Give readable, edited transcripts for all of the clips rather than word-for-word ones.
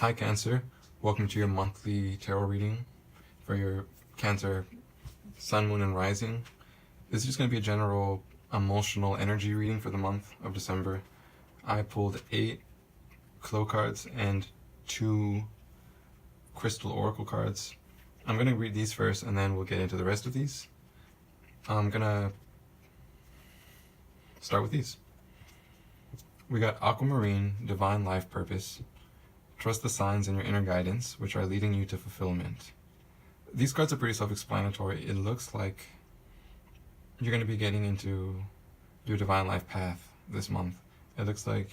Hi Cancer, welcome to your monthly tarot reading for your Cancer Sun, Moon, and Rising. This is just going to be a general emotional energy reading for the month of December. I pulled 8 Clo cards and 2 Crystal Oracle cards. I'm going to read these first and then we'll get into the rest of these. I'm going to start with these. We got Aquamarine, Divine Life Purpose. Trust the signs in your inner guidance, which are leading you to fulfillment. These cards are pretty self-explanatory. It looks like you're going to be getting into your divine life path this month. It looks like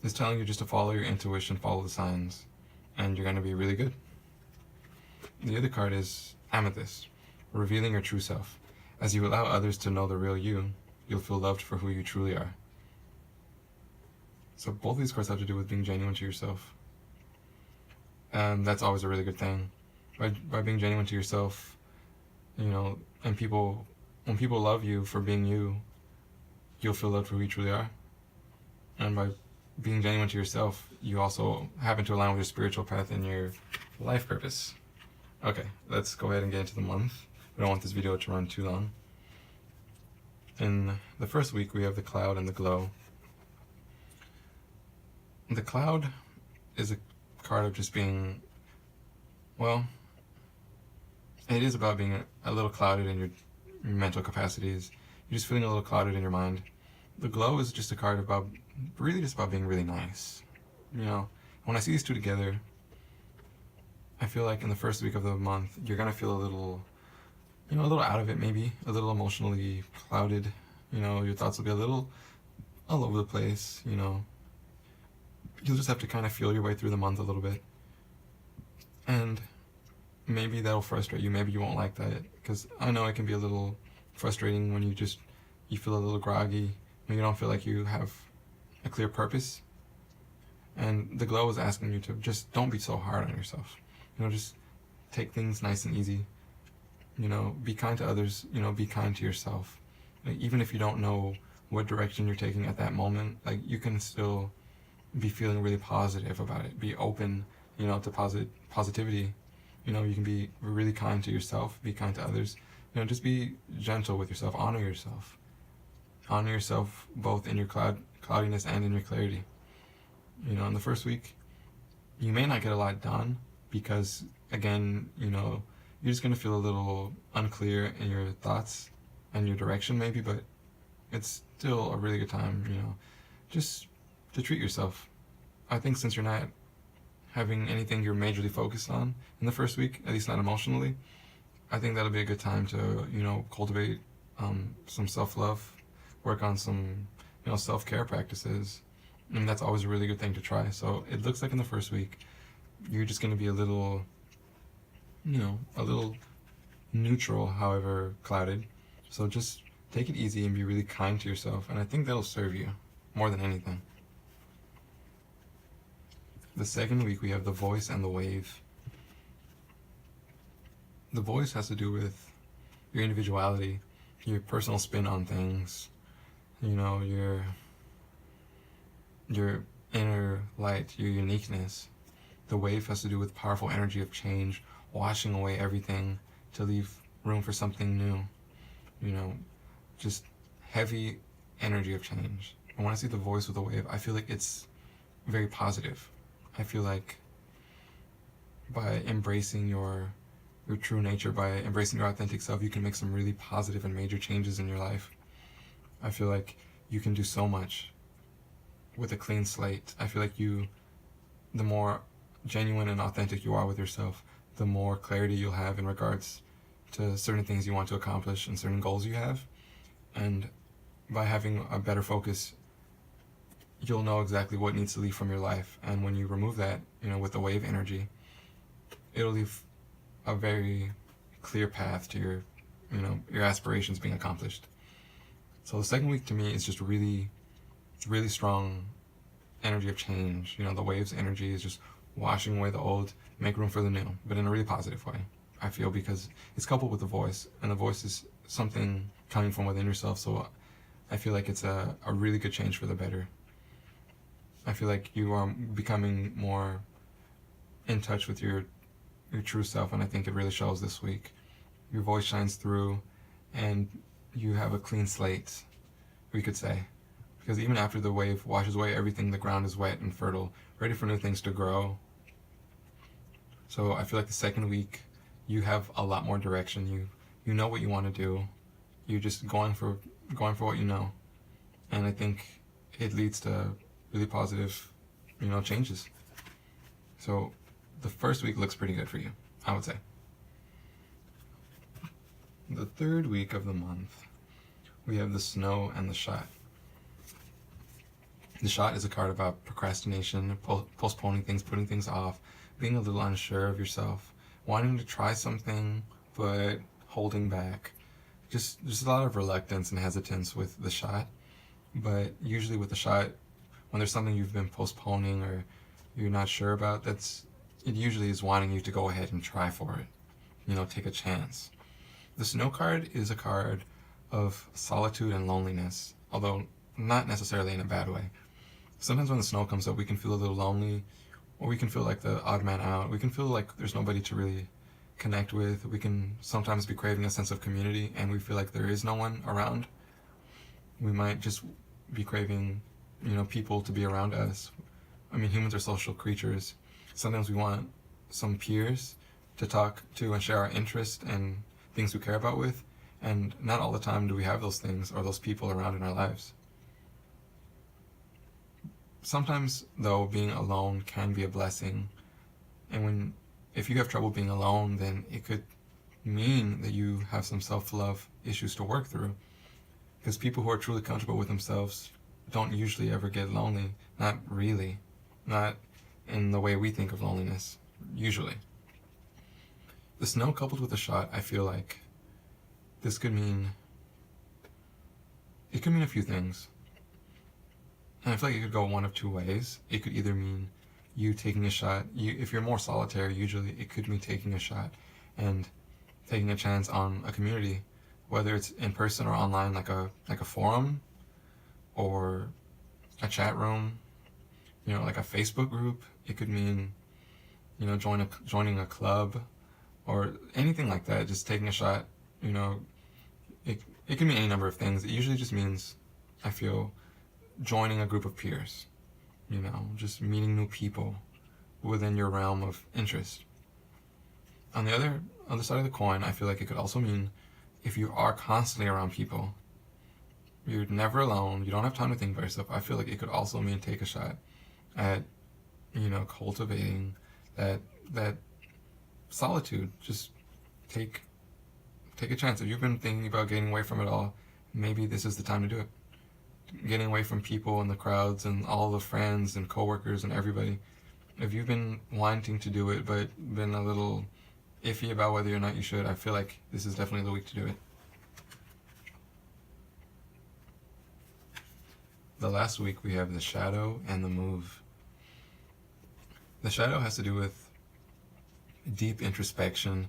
it's telling you just to follow your intuition, follow the signs, and you're going to be really good. The other card is Amethyst, revealing your true self. As you allow others to know the real you, you'll feel loved for who you truly are. So both of these cards have to do with being genuine to yourself. And that's always a really good thing. By being genuine to yourself, and when people love you for being you, you'll feel loved for who you truly are. And by being genuine to yourself, you also happen to align with your spiritual path and your life purpose. Okay, let's go ahead and get into the month. We don't want this video to run too long. In the first week, we have the Cloud and the Glow. The Cloud is a card of just being, well, it is about being a little clouded in your mental capacities. You're just feeling a little clouded in your mind. The Glow is just a card about, really just about being really nice. When I see these two together, I feel like in the first week of the month, you're going to feel a little out of it maybe, a little emotionally clouded. Your thoughts will be a little all over the place, You'll just have to kind of feel your way through the month a little bit. And maybe that'll frustrate you. Maybe you won't like that. Because I know it can be a little frustrating when you feel a little groggy, when you don't feel like you have a clear purpose. And the Glow is asking you to just don't be so hard on yourself. Just take things nice and easy. Be kind to others, be kind to yourself. Even if you don't know what direction you're taking at that moment, you can still be feeling really positive about it. Be open, to positivity. You can be really kind to yourself, be kind to others. Just be gentle with yourself, honor yourself. Honor yourself both in your cloudiness and in your clarity. In the first week, you may not get a lot done because, again, you're just going to feel a little unclear in your thoughts and your direction maybe, but it's still a really good time, just to treat yourself. I think since you're not having anything you're majorly focused on in the first week, at least not emotionally, I think that'll be a good time to, cultivate some self-love, work on some, self-care practices, and that's always a really good thing to try. So it looks like in the first week, you're just going to be a little, a little neutral, however clouded. So just take it easy and be really kind to yourself, and I think that'll serve you more than anything. The second week, we have the Voice and the Wave. The Voice has to do with your individuality, your personal spin on things, your inner light, your uniqueness. The Wave has to do with powerful energy of change, washing away everything to leave room for something new. Just heavy energy of change. And when I see the Voice with the Wave, I feel like it's very positive. I feel like by embracing your true nature, by embracing your authentic self, you can make some really positive and major changes in your life. I feel like you can do so much with a clean slate. I feel like the more genuine and authentic you are with yourself, the more clarity you'll have in regards to certain things you want to accomplish and certain goals you have. And by having a better focus, you'll know exactly what needs to leave from your life. And when you remove that, with the Wave energy, it'll leave a very clear path to your aspirations being accomplished. So the second week to me is just really, really strong energy of change. The Wave's energy is just washing away the old, make room for the new, but in a really positive way, I feel, because it's coupled with the Voice, and the Voice is something coming from within yourself, so I feel like it's a really good change for the better. I feel like you are becoming more in touch with your true self, and I think it really shows this week. Your voice shines through, and you have a clean slate, we could say. Because even after the wave washes away everything, the ground is wet and fertile, ready for new things to grow. So I feel like the second week, you have a lot more direction. You know what you want to do. You're just going for what you know, and I think it leads to really positive, changes. So the first week looks pretty good for you, I would say. The third week of the month, we have the Snow and the Shot. The Shot is a card about procrastination, postponing things, putting things off, being a little unsure of yourself, wanting to try something but holding back. Just a lot of reluctance and hesitance with the Shot. But usually with the Shot, when there's something you've been postponing or you're not sure about, it usually is wanting you to go ahead and try for it. Take a chance. The Snow card is a card of solitude and loneliness, although not necessarily in a bad way. Sometimes when the snow comes up, we can feel a little lonely, or we can feel like the odd man out. We can feel like there's nobody to really connect with. We can sometimes be craving a sense of community, and we feel like there is no one around. We might just be craving, people to be around us. I mean, humans are social creatures. Sometimes we want some peers to talk to and share our interests and things we care about with, and not all the time do we have those things or those people around in our lives. Sometimes, though, being alone can be a blessing, and if you have trouble being alone, then it could mean that you have some self-love issues to work through, because people who are truly comfortable with themselves don't usually ever get lonely. Not really. Not in the way we think of loneliness, usually. The Snow coupled with the Shot, I feel like this could mean a few things. And I feel like it could go one of two ways. It could either mean you taking a shot. If you're more solitary, usually it could mean taking a shot and taking a chance on a community, whether it's in person or online, like a forum or a chat room, like a Facebook group. It could mean, joining a club or anything like that. Just taking a shot. It can mean any number of things. It usually just means, I feel, joining a group of peers, just meeting new people within your realm of interest. On the other side of the coin, I feel like it could also mean if you are constantly around people, you're never alone, you don't have time to think about yourself. I feel like it could also mean take a shot at, cultivating that solitude. Just take a chance. If you've been thinking about getting away from it all, maybe this is the time to do it. Getting away from people and the crowds and all the friends and coworkers and everybody. If you've been wanting to do it but been a little iffy about whether or not you should, I feel like this is definitely the week to do it. The last week we have the Shadow and the Move. The Shadow has to do with deep introspection,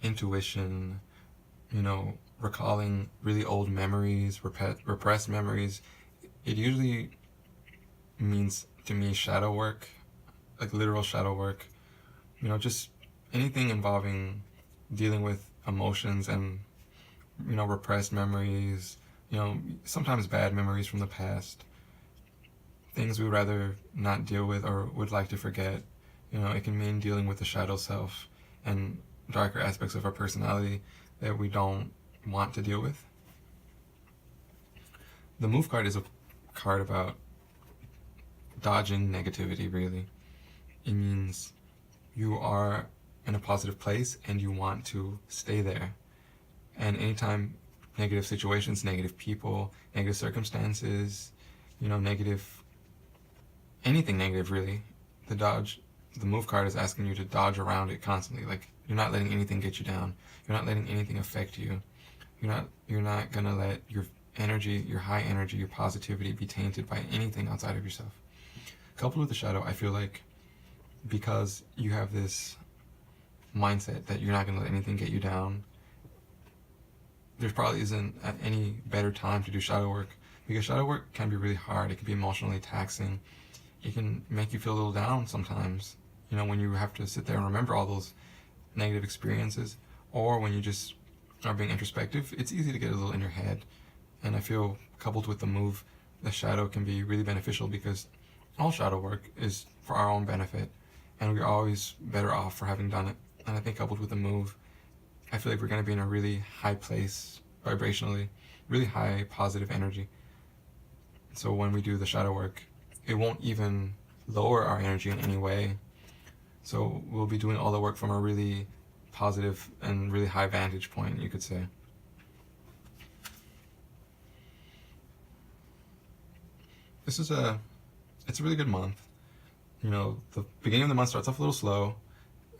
intuition, recalling really old memories, repressed memories. It usually means, to me, shadow work, like literal shadow work. Just anything involving dealing with emotions and, repressed memories, sometimes bad memories from the past, things we would rather not deal with or would like to forget. It can mean dealing with the shadow self and darker aspects of our personality that we don't want to deal with. The Move card is a card about dodging negativity, really. It means you are in a positive place and you want to stay there. And anytime negative situations, negative people, negative circumstances, anything negative really, the Move card is asking you to dodge around it constantly. Like, you're not letting anything get you down. You're not letting anything affect you. You're not gonna let your energy, your high energy, your positivity be tainted by anything outside of yourself. Coupled with the Shadow, I feel like because you have this mindset that you're not gonna let anything get you down, there probably isn't any better time to do shadow work, because shadow work can be really hard. It can be emotionally taxing. it can make you feel a little down sometimes, you know, when you have to sit there and remember all those negative experiences, or when you just are being introspective. It's easy to get a little in your head, and I feel coupled with the move, the shadow can be really beneficial, because all shadow work is for our own benefit, and we're always better off for having done it. And I think coupled with the move, I feel like we're going to be in a really high place vibrationally, really high positive energy. So when we do the shadow work, it won't even lower our energy in any way. So we'll be doing all the work from a really positive and really high vantage point, you could say. It's a really good month. You know, the beginning of the month starts off a little slow.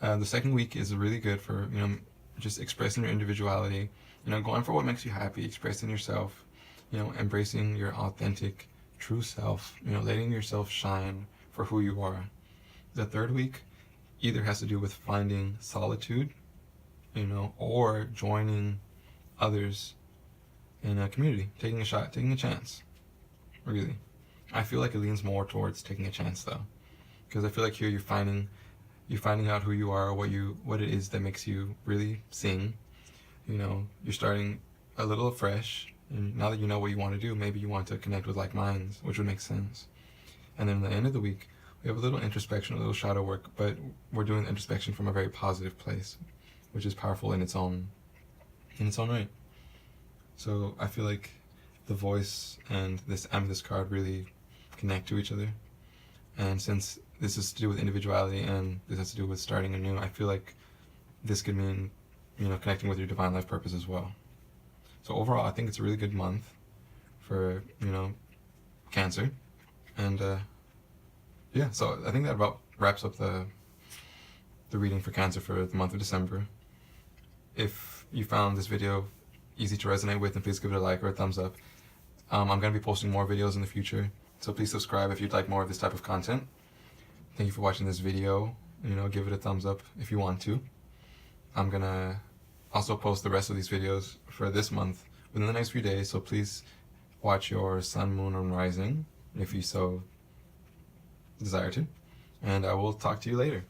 The second week is really good for, you know, just expressing your individuality, you know, going for what makes you happy, expressing yourself, you know, embracing your authentic, true self, you know, letting yourself shine for who you are. The third week either has to do with finding solitude, you know, or joining others in a community, taking a shot, taking a chance, really. I feel like it leans more towards taking a chance, though, because I feel like here you're finding out who you are, what it is that makes you really sing. You know, you're starting a little afresh, and now that you know what you want to do, maybe you want to connect with like minds, which would make sense. And then at the end of the week, we have a little introspection, a little shadow work, but we're doing the introspection from a very positive place, which is powerful in its own right. So I feel like the voice and this amethyst card really connect to each other. And since this is to do with individuality and this has to do with starting anew, I feel like this could mean, you know, connecting with your divine life purpose as well. So overall, I think it's a really good month for, you know, Cancer. And yeah, so I think that about wraps up the reading for Cancer for the month of December. If you found this video easy to resonate with, then please give it a like or a thumbs up. I'm going to be posting more videos in the future, so please subscribe if you'd like more of this type of content. Thank you for watching this video. You know, give it a thumbs up if you want to. I'm going to also post the rest of these videos for this month within the next few days, so please watch your sun, moon, and rising if you so desire to. And I will talk to you later.